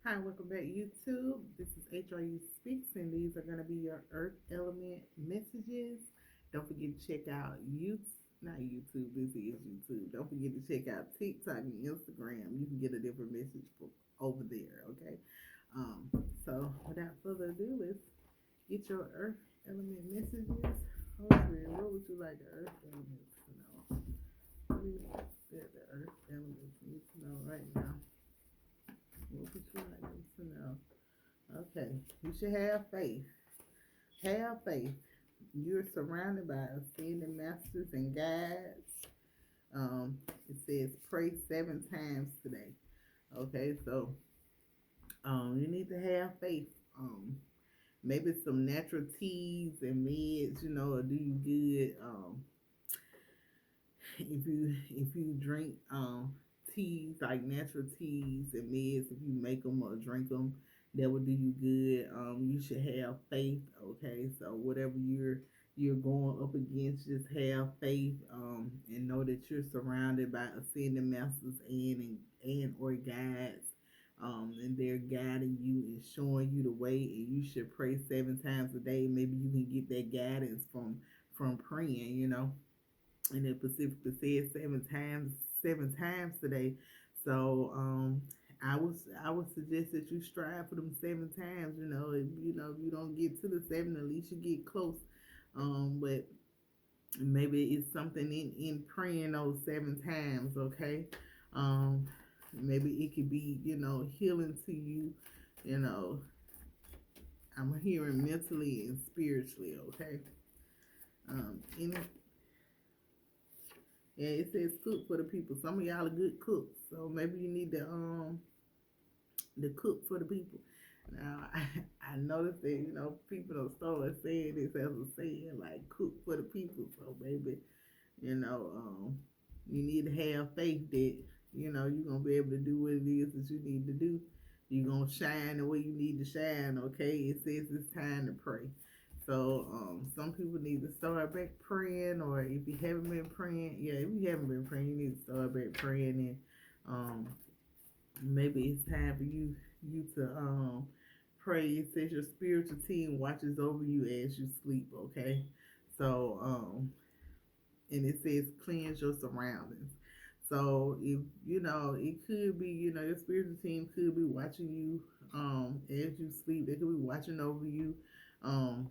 Hi, welcome back, YouTube. This is HRU Speaks, and these are going to be your Earth Element messages. Don't forget to check out not YouTube, this is YouTube. Don't forget to check out TikTok and Instagram. You can get a different message from over there, okay? Um, so, without further ado, let's get your Earth Element messages. Hopefully, what would you like the Earth Elements to know? What is that the Earth Elements need to know right now? What would you like them to know? Okay, you should have faith. Have faith. You're surrounded by ascending masters and guides. It says pray 7 times today. Okay, so you need to have faith. Maybe some natural teas and meds, will do you good. If you drink teas like natural teas and meds, if you make them or drink them, that will do you good. You should have faith. Okay, so whatever you're going up against, just have faith. And know that you're surrounded by ascending masters and or guides. And they're guiding you and showing you the way. And you should pray 7 times a day. Maybe you can get that guidance from praying. And it specifically says 7 times today. So I would suggest that you strive for them 7 times. If you don't get to the seven, at least you get close. But maybe it's something in praying those 7 times. Okay. Um, maybe it could be healing to you. You know, I'm hearing mentally and spiritually. Okay. Any Yeah, it says cook for the people. Some of y'all are good cooks, so maybe you need to cook for the people. Now, I noticed that people don't start saying this as a saying like cook for the people. So maybe you know you need to have faith that you're gonna be able to do what it is that you need to do. You're gonna shine the way you need to shine. Okay, it says it's time to pray. So some people need to start back praying, or if you haven't been praying, yeah, if you haven't been praying, you need to start back praying, and um, maybe it's time for you to pray. It says your spiritual team watches over you as you sleep. Okay, so and it says cleanse your surroundings. So if it could be your spiritual team could be watching you as you sleep. They could be watching over you. Um,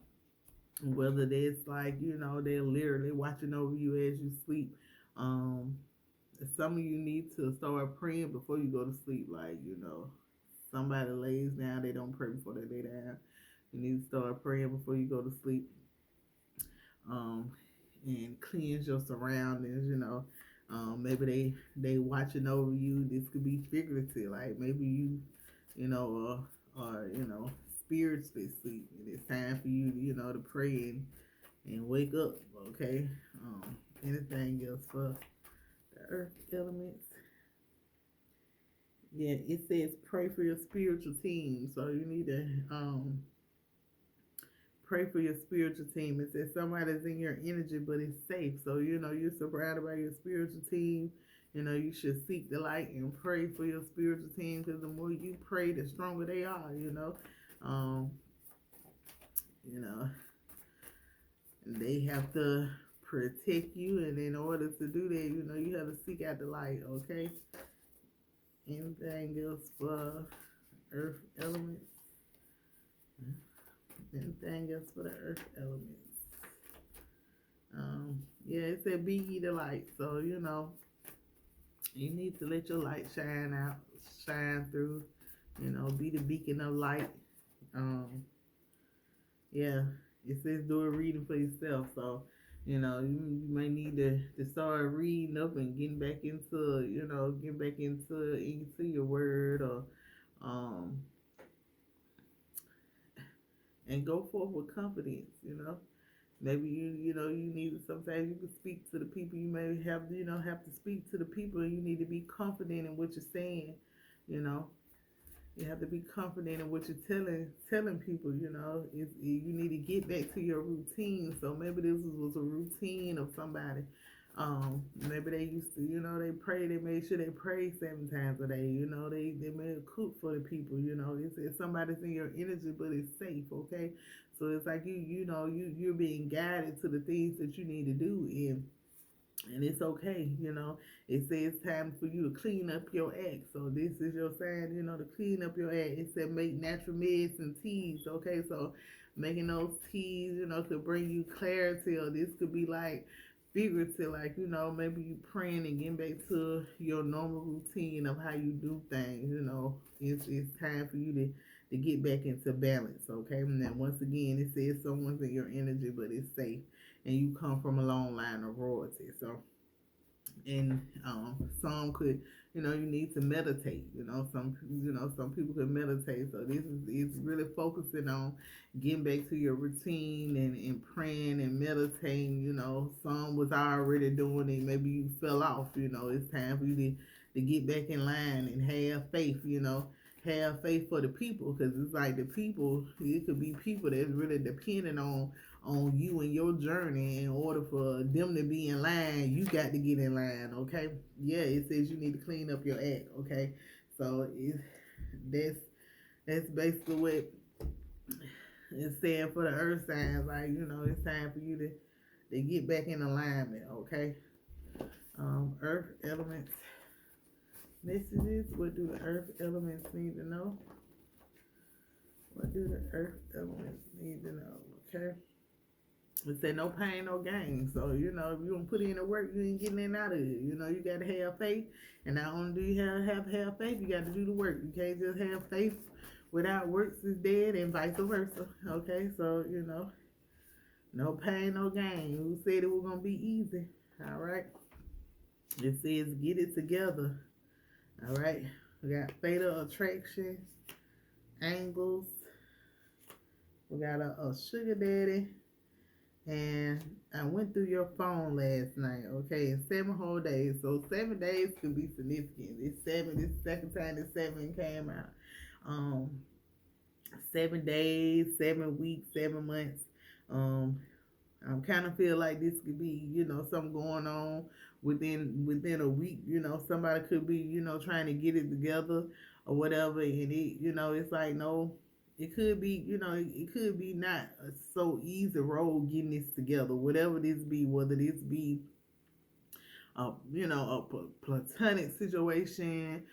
Whether that's like they're literally watching over you as you sleep. um some of you need to start praying before you go to sleep. Like somebody lays down, they don't pray before they lay down. You need to start praying before you go to sleep. um and cleanse your surroundings. Maybe they watching over you. This could be figurative, like maybe you know or spiritually sleep, and it's time for you to pray and wake up. Okay. Anything else for the earth elements? Yeah, it says pray for your spiritual team. So you need to pray for your spiritual team. It says somebody's in your energy, but it's safe. So you're surrounded by your spiritual team. You should seek the light and pray for your spiritual team, because the more you pray, the stronger they are. Um, you know, they have to protect you, and in order to do that, you have to seek out the light. Okay. Anything else for earth elements? Anything else for the earth elements? Yeah, it said be ye the light. So you need to let your light shine out, shine through. Be the beacon of light. Yeah, it says do a reading for yourself. So you may need to start reading up and getting back into your word, or um and go forth with confidence. Maybe you need to, sometimes you can speak to the people. You may have to speak to the people, and you need to be confident in what you're saying. you know you have to be confident in what you're telling people. You need to get back to your routine. So maybe this was a routine of somebody. Maybe they used to, they pray. They made sure they pray 7 times a day. They made a cook for the people. It's somebody's in your energy, but it's safe. Okay, so it's like you're being guided to the things that you need to do, and it's okay. It says time for you to clean up your act. So this is your sign, to clean up your act. It said make natural meds and teas. Okay, so making those teas, could bring you clarity, or this could be like figurative, like maybe you praying and getting back to your normal routine of how you do things. It's time for you to get back into balance. Okay, and then once again, it says someone's in your energy, but it's safe, and you come from a long line of royalty. So, and some could, you need to meditate. Some people could meditate. So this is really focusing on getting back to your routine, and praying and meditating. Some was already doing it. Maybe you fell off. It's time for you to get back in line and have faith. Have faith for the people, because it's like the people, it could be people that's really depending on you and your journey. In order for them to be in line, you got to get in line. Okay, yeah, it says you need to clean up your act. Okay, so that's basically what it's saying for the earth signs. Like, it's time for you to get back in alignment. Okay, earth elements messages. What do the earth elements need to know? What do the earth elements need to know? Okay. It say no pain, no gain. So, if you don't put in the work, you ain't getting in out of it. You got to have faith. And not only do you have faith, you got to do the work. You can't just have faith without works is dead, and vice versa. Okay, so, no pain, no gain. Who said it was going to be easy? All right. It says get it together. All right. We got fatal attraction, angles. We got a sugar daddy. And I went through your phone last night, okay, 7 whole days. So 7 days could be significant. It's 7, this second time the 7 came out. 7 days, 7 weeks, 7 months. I kind of feel like this could be, something going on within a week. Somebody could be, trying to get it together or whatever. And it's like, no, it could be, it could be not a so easy road getting this together. Whatever this be, whether this be, a platonic situation,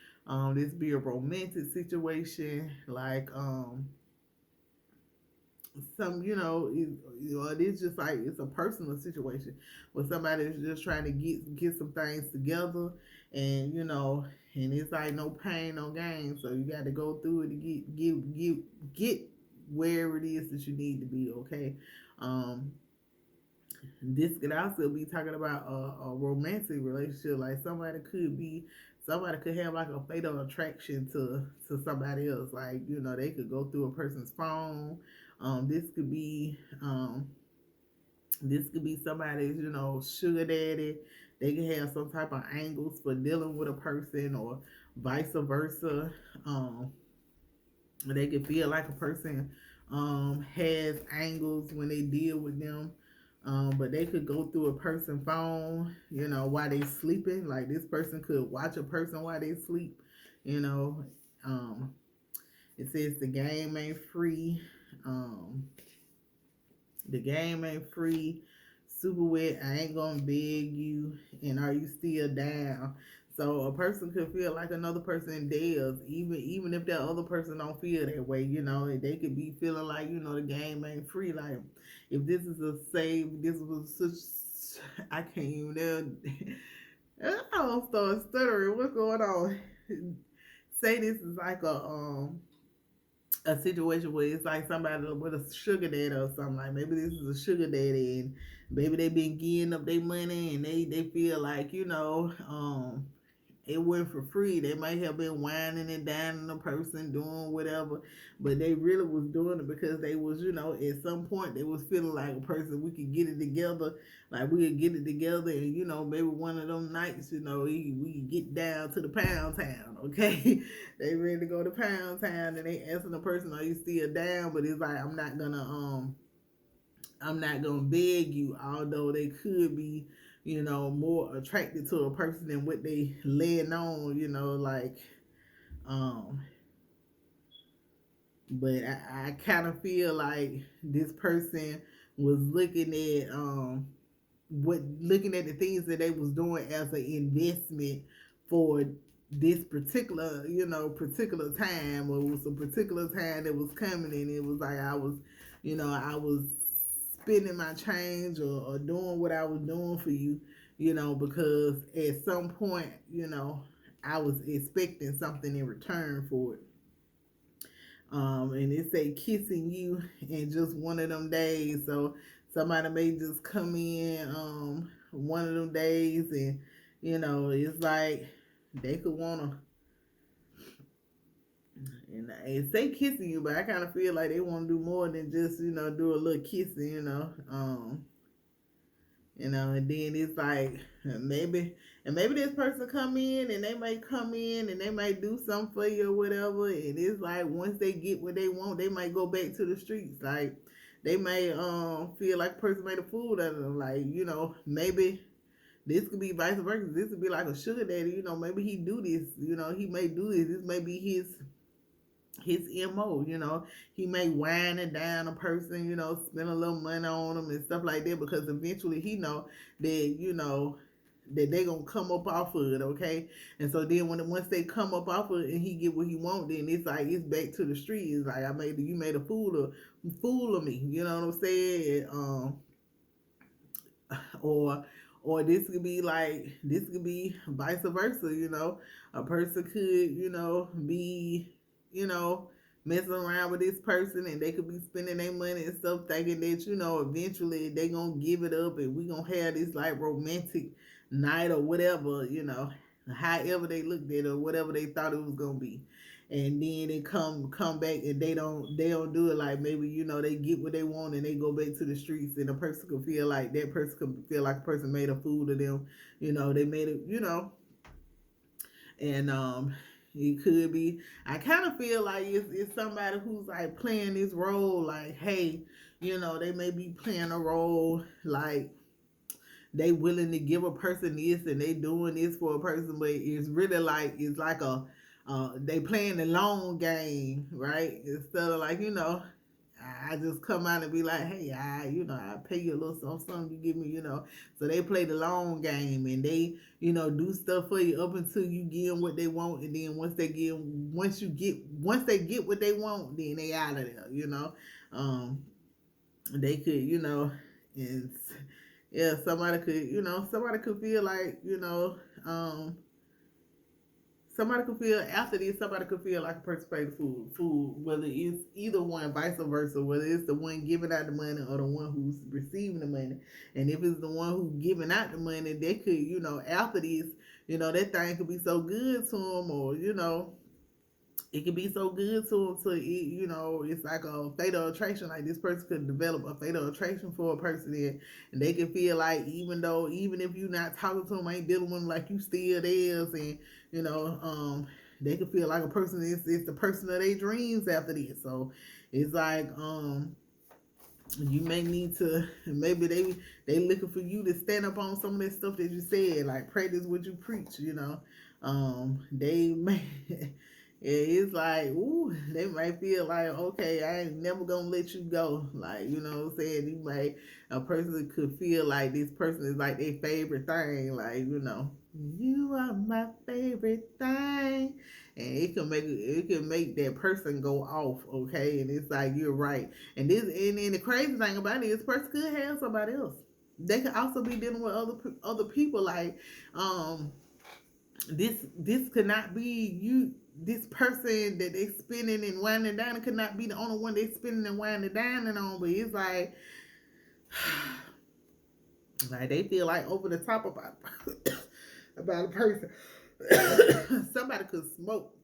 this be a romantic situation, like, it's just like it's a personal situation where somebody is just trying to get some things together, and and it's like no pain, no gain. So you got to go through it to get where it is that you need to be. Okay, this could also be talking about a romantic relationship. Like somebody could have like a fatal attraction to somebody else. Like they could go through a person's phone. This could be somebody's sugar daddy. They can have some type of angles for dealing with a person, or vice versa. They can feel like a person has angles when they deal with them. But they could go through a person's phone, while they sleeping. Like this person could watch a person while they sleep. It says the game ain't free. The game ain't free. Super wet. I ain't gonna beg you. And are you still down? So a person could feel like another person does, even if that other person don't feel that way. They could be feeling like the game ain't free. Like if this is a save, this was such. I can't even. I don't start stuttering. What's going on? Say this is like a situation where it's like somebody with a sugar daddy or something. Like maybe this is a sugar daddy, and maybe they been getting up their money, and they feel like it went for free. They might have been whining and dining the person, doing whatever, but they really was doing it because they was, at some point they was feeling like a person, we could get it together, like we could get it together, and maybe one of them nights, we could get down to the pound town, okay? They ready to go to pound town, and they asking the person, are you still down? But it's like, I'm not gonna beg you, although they could be more attracted to a person than what they letting on, like, um, but I kind of feel like this person was looking at the things that they was doing as an investment for this particular time, or it was a particular time that was coming, and it was like I was spending my change, or doing what I was doing for you, because at some point, I was expecting something in return for it. And it say kissing you in just one of them days. So somebody may just come in one of them days, and it's like they could wanna, and it say kissing you, but I kind of feel like they want to do more than just do a little kissing, and then it's like maybe, and maybe this person come in, and they might come in and they might do something for you or whatever, and it's like once they get what they want, they might go back to the streets. Like they may feel like a person made a fool out of them. Like, maybe this could be vice versa. This could be like a sugar daddy. Maybe he do this. He may do this. This may be his MO, he may wine and down a person, spend a little money on them and stuff like that, because eventually he know that, that they gonna come up off of it, okay? And so then once they come up off of it and he get what he want, then it's like it's back to the street. It's like you made a fool of me, you know what I'm saying? Or this could be vice versa, a person could, be, messing around with this person, and they could be spending their money and stuff, thinking that, eventually they gonna give it up, and we gonna have this like romantic night or whatever, however they looked at it or whatever they thought it was gonna be. And then they come back, and they don't do it. Like maybe they get what they want, and they go back to the streets, and a person could feel like a person made a fool of them. They made it. And it could be. I kind of feel like it's somebody who's like playing this role. Like, hey, they may be playing a role like they willing to give a person this, and they doing this for a person, but it's really like it's like they playing the long game, right? Instead of like, I just come out and be like, hey, I pay you a little something, you give me, So they play the long game, and they, do stuff for you up until you give them what they want, and then once they get what they want, then they out of there, They could, and yeah, somebody could feel like, somebody could feel after this, somebody could feel like a person paid the food, whether it's either one, vice versa, whether it's the one giving out the money or the one who's receiving the money. And if it's the one who's giving out the money, they could, after this, that thing could be so good to them, or, it could be so good to them, so it's like a fatal attraction. Like this person could develop a fatal attraction for a person, and they can feel like even if you're not talking to them, ain't dealing with them, like you still theirs, and they could feel like a person is the person of their dreams after this. So it's like you may need to, maybe they looking for you to stand up on some of that stuff that you said, like practice what you preach. They may. It's like, ooh, they might feel like, okay, I ain't never gonna let you go. Like, what I'm saying? A person could feel like this person is like their favorite thing. Like, you are my favorite thing. And it can make that person go off, okay? And it's like, you're right. And then the crazy thing about it is, this person could have somebody else. They could also be dealing with other people. Like, this could not be you. This person that they spending and winding down could not be the only one they spending and winding down on. But it's like they feel like over the top about about a person. Somebody could smoke.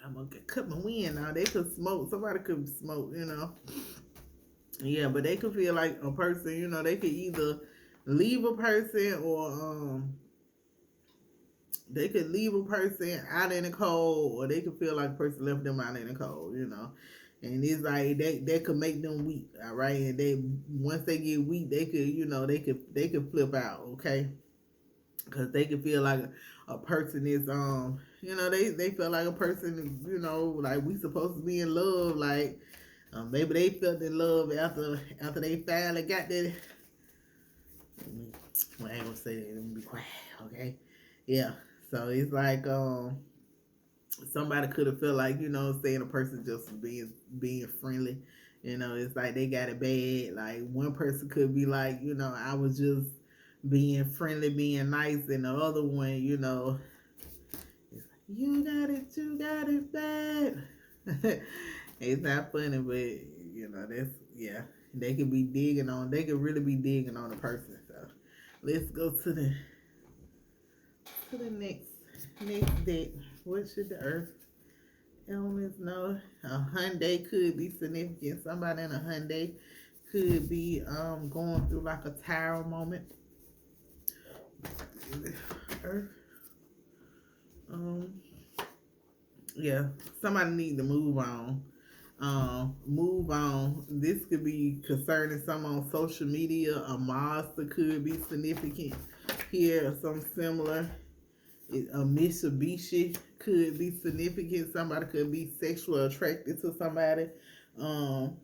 I'm gonna cut my wind now. They could smoke. Somebody could smoke. Yeah, but they could feel like a person. They could either leave a person, or they could leave a person out in the cold, or they could feel like a person left them out in the cold, and it's like that could make them weak, all right. And they once they get weak, they could they could flip out, okay, because they could feel like a person is they feel like a person like we supposed to be in love, like maybe they felt in love after they finally got that. Well, I ain't gonna say that. Let me be quiet, okay? Yeah. So it's like somebody could have felt like saying a person just being friendly. It's like they got it bad. Like one person could be like, I was just being friendly, being nice, and the other one, it's like, you got it bad. It's not funny, but that's yeah. They could really be digging on a person. So let's go to the next deck. What should the earth elements know? A Hyundai could be significant. Somebody in a Hyundai could be going through like a tower moment. Earth. Yeah, somebody need to move on. Move on. This could be concerning someone on social media. A monster could be significant here, or something similar. A Mitsubishi could be significant. Somebody could be sexually attracted to somebody. And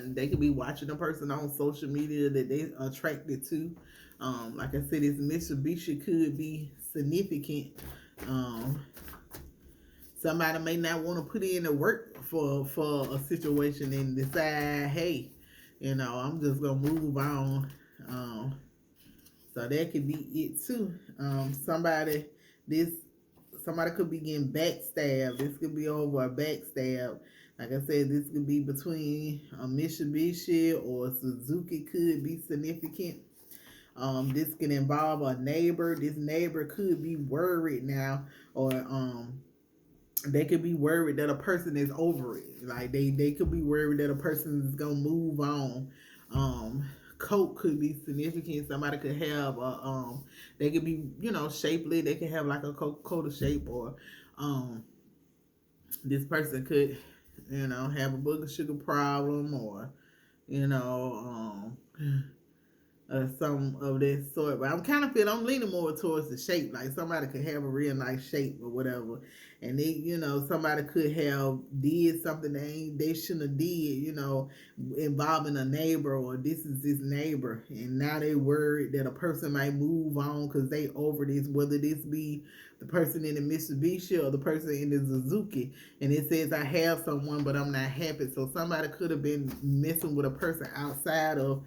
they could be watching a person on social media that they attracted to. Like I said, this Mitsubishi could be significant. Somebody may not want to put in the work for a situation and decide, hey, I'm just gonna move on. So that could be it too. This somebody could be getting backstabbed. This could be over a backstab. Like I said, this could be between a Mitsubishi or a Suzuki could be significant. This can involve a neighbor. This neighbor could be worried now, or they could be worried that a person is over it. Like they could be worried that a person is gonna move on. Coat could be significant. Somebody could have they could be shapely. They could have like a Coca-Cola shape, or this person could have a blood sugar problem, or you know some of that sort. But I'm leaning more towards the shape. Like somebody could have a real nice shape or whatever, and somebody could have did something they shouldn't have did, involving a neighbor, or this is this neighbor, and now they worried that a person might move on because they over this, whether this be the person in the Mitsubishi or the person in the Suzuki, and it says I have someone but I'm not happy. So somebody could have been messing with a person outside of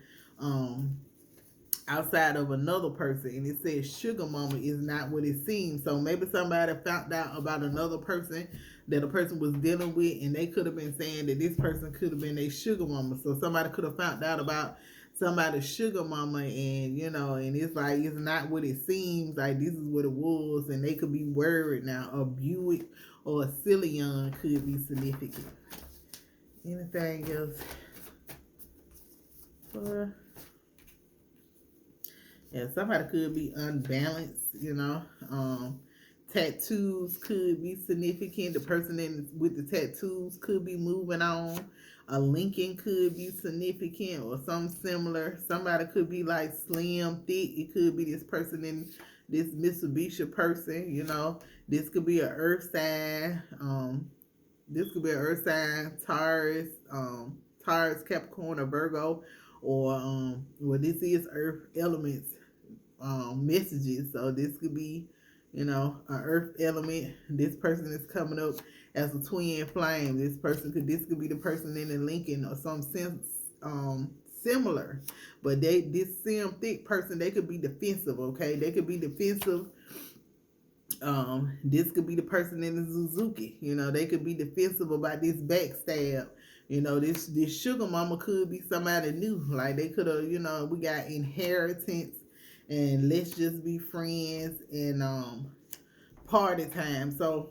another person, and it says sugar mama is not what it seems. So maybe somebody found out about another person that a person was dealing with, and they could have been saying that this person could have been a sugar mama. So somebody could have found out about somebody's sugar mama, and and it's like it's not what it seems. Like this is what it was, and they could be worried now. A Buick or a Cillian could be significant. Anything else for? Yeah, somebody could be unbalanced, tattoos could be significant. The person with the tattoos could be moving on. A Lincoln could be significant or something similar. Somebody could be like slim, thick. It could be this person in this Mitsubishi person, This could be an earth sign. This could be an earth sign, Taurus, Capricorn, or Virgo, or this is earth elements messages. So this could be, an earth element. This person is coming up as a twin flame. This could be the person in the Lincoln or some sense similar. But this same thick person, they could be defensive, okay? They could be defensive. This could be the person in the Suzuki. They could be defensive about this backstab. This sugar mama could be somebody new. Like they could have, we got inheritance and let's just be friends and party time. So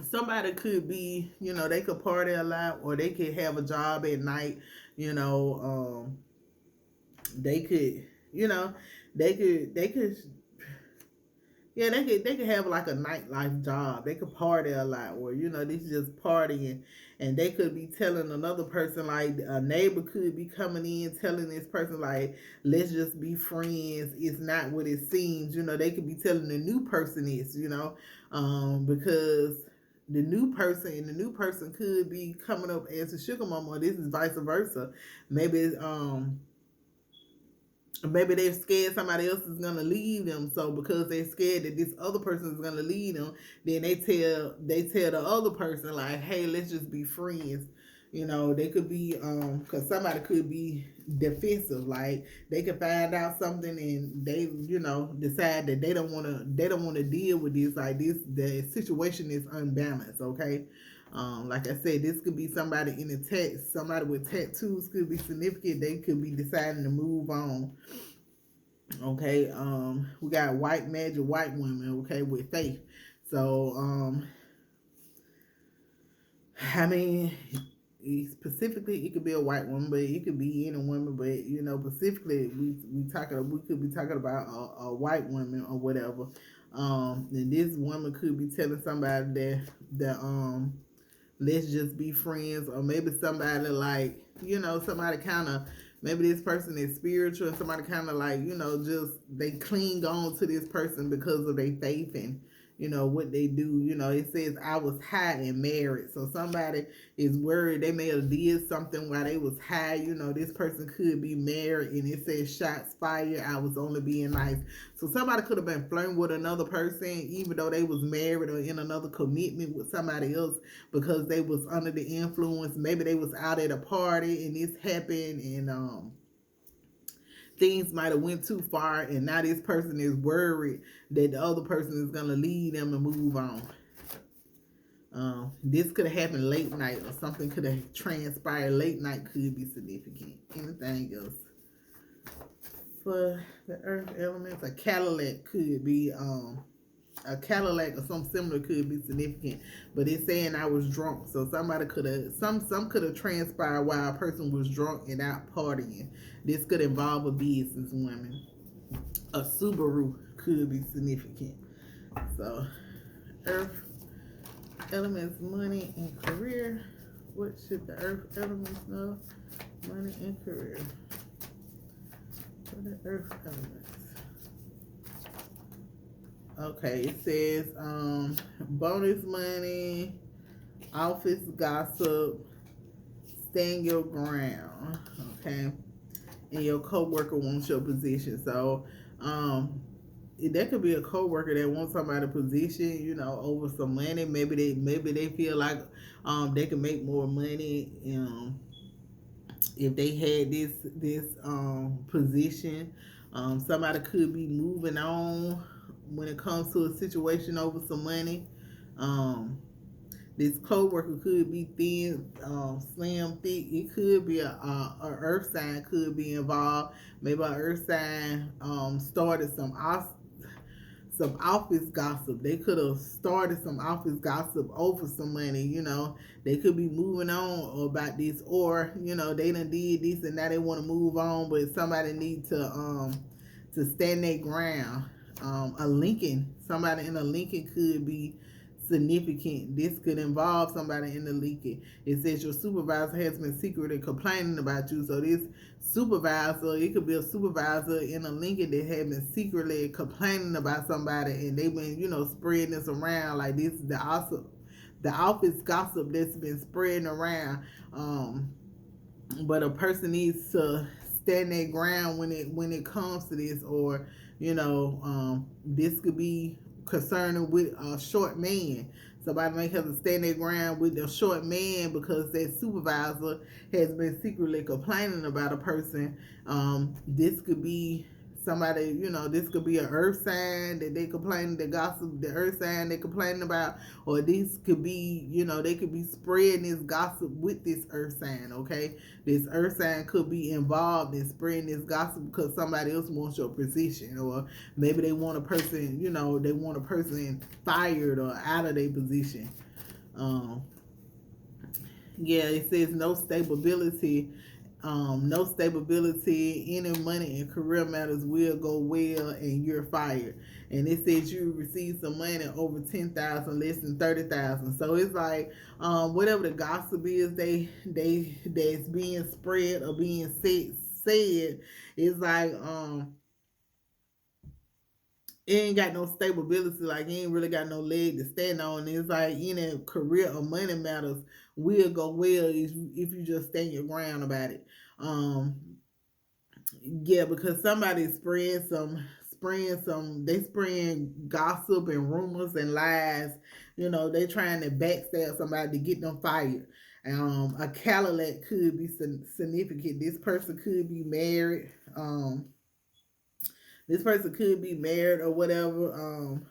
somebody could be, they could party a lot, or they could have a job at night. They could, they could Yeah, they could have like a nightlife job. They could party a lot, or this is just partying, and they could be telling another person, like a neighbor could be coming in telling this person like, let's just be friends. It's not what it seems. They could be telling the new person this. Because the new person could be coming up as a sugar mama. Or this is vice versa. Maybe they're scared somebody else is gonna leave them. So because they're scared that this other person is gonna leave them, then they tell the other person like, "Hey, let's just be friends." They could be because somebody could be defensive. Like they could find out something and they decide that they don't want to deal with this. Like this, the situation is unbalanced. Okay. Like I said, this could be somebody in the text. Somebody with tattoos could be significant. They could be deciding to move on. Okay. We got white magic, white women. Okay, with faith. So, I mean, specifically, it could be a white woman, but it could be any woman. But specifically, we could be talking about a white woman or whatever. And this woman could be telling somebody that let's just be friends, or maybe somebody like somebody kind of, maybe this person is spiritual and somebody kind of like just they cling on to this person because of their faith and what they do. It says I was high and married, so somebody is worried they may have did something while they was high. This person could be married and it says shots fired, I was only being nice. So somebody could have been flirting with another person even though they was married or in another commitment with somebody else, because they was under the influence. Maybe they was out at a party and this happened, and things might have went too far, and now this person is worried that the other person is gonna leave them and move on. This could have happened late night, or something could have transpired late night. Could be significant. Anything else for the earth elements? A Cadillac could be a Cadillac or something similar could be significant, but it's saying I was drunk. So somebody could have some could have transpired while a person was drunk and out partying. This could involve a business woman. A Subaru could be significant. So earth elements, money and career. What should the earth elements know? Money and career. For the earth elements. Okay, it says bonus money, office gossip, stand your ground. Okay, and your coworker wants your position. So that could be a coworker that wants somebody position, over some money. Maybe they feel like they can make more money if they had this position. Somebody could be moving on when it comes to a situation over some money. Um, this coworker could be thin, slim, thick. It could be a earth sign could be involved. Maybe an earth sign started some office gossip. They could have started some office gossip over some money. They could be moving on about this, or they done did this and now they want to move on, but somebody need to stand their ground. A Lincoln, somebody in a Lincoln could be significant. This could involve somebody in the Lincoln. It says your supervisor has been secretly complaining about you. So this supervisor, it could be a supervisor in a Lincoln that had been secretly complaining about somebody, and they've been, spreading this around. Like this is the office gossip that's been spreading around. But a person needs to stand their ground when it comes to this, or this could be concerning with a short man. Somebody may have to stand their ground with a short man because that supervisor has been secretly complaining about a person. This could be somebody, this could be an earth sign that they complaining, the gossip, the earth sign they complaining about, or this could be, they could be spreading this gossip with this earth sign. Okay, this earth sign could be involved in spreading this gossip because somebody else wants your position, or maybe they want a person, they want a person fired or out of their position. Yeah, it says no stability no stability, any money and career matters will go well, and you're fired. And it says you receive some money over 10,000, less than 30,000. So it's like, whatever the gossip is, they that's being spread or being said, it's like, it ain't got no stability, like you ain't really got no leg to stand on. It's like any career or money matters will go well if you just stand your ground about it. Um, yeah, because somebody's they spraying gossip and rumors and lies. You know, they trying to backstab somebody to get them fired. A Cadillac could be significant. This person could be married. This person could be married or whatever.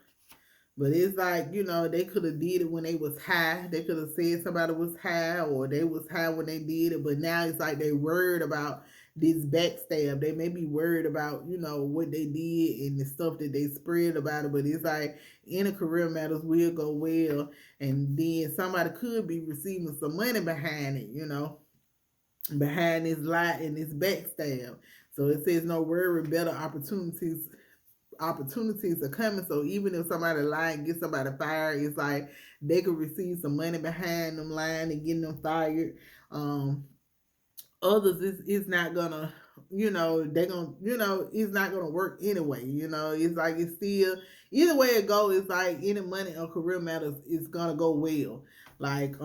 But it's like, they could have did it when they was high. They could have said somebody was high, or they was high when they did it. But now it's like they worried about this backstab. They may be worried about, what they did and the stuff that they spread about it. But it's like any career matters will go well. And then somebody could be receiving some money behind it, behind this lie and this backstab. So it says no worry, better opportunities are coming. So even if somebody lie and get somebody fired, it's like they could receive some money behind them lying and getting them fired. Others, it's not gonna, they're gonna, it's not gonna work anyway. It's like it's still, either way it goes, it's like any money or career matters, it's gonna go well. Like,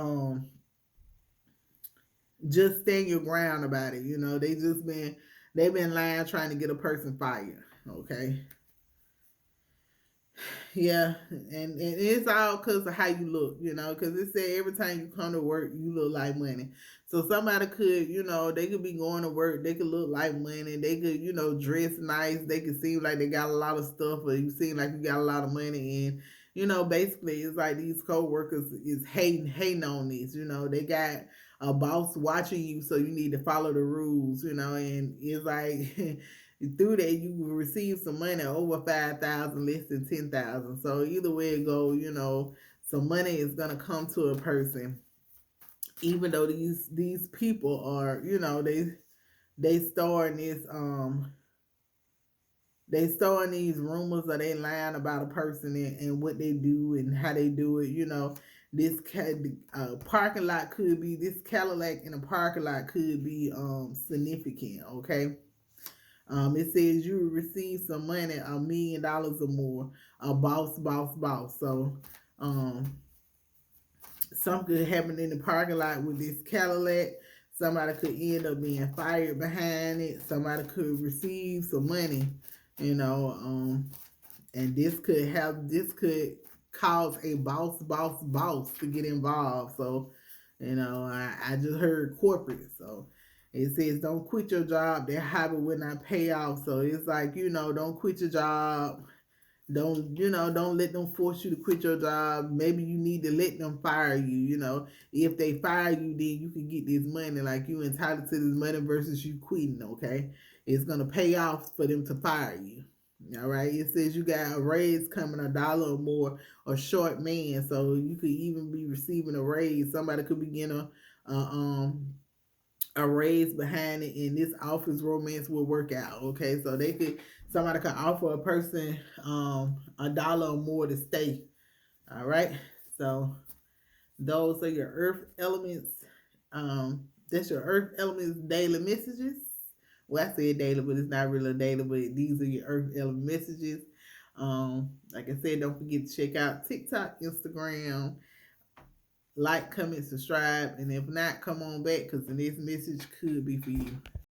just stand your ground about it. They've been lying trying to get a person fired. Okay. Yeah, and it's all because of how you look, because it said every time you come to work, you look like money. So somebody could, they could be going to work, they could look like money, they could, dress nice, they could seem like they got a lot of stuff, or you seem like you got a lot of money, and, basically it's like these co-workers is hating on this, they got a boss watching you, so you need to follow the rules, and it's like, through that you will receive some money over 5,000, less than 10,000. So either way it go, some money is gonna come to a person, even though these people are, they storing these rumors, or they lying about a person and what they do and how they do it. This parking lot could be, this Cadillac in a parking lot could be significant. Okay. It says you will receive some money, $1 million or more. A boss. So, something could happen in the parking lot with this Cadillac. Somebody could end up being fired behind it. Somebody could receive some money, and this could cause a boss to get involved. So, I just heard corporate. So it says don't quit your job. That habit will not pay off. So it's like, don't quit your job. Don't let them force you to quit your job. Maybe you need to let them fire you. If they fire you, then you can get this money. Like, you entitled to this money versus you quitting. Okay, it's gonna pay off for them to fire you. All right. It says you got a raise coming, $1 or more, a short man. So you could even be receiving a raise. Somebody could be getting a raise behind it, and this office romance will work out. Okay, so somebody could offer a person $1 or more to stay. All right, so those are your earth elements. That's your earth elements daily messages. Well, I said daily, but it's not really daily, but these are your earth element messages. Like I said, don't forget to check out TikTok, Instagram, like, comment, subscribe, and if not, come on back, because the next message could be for you.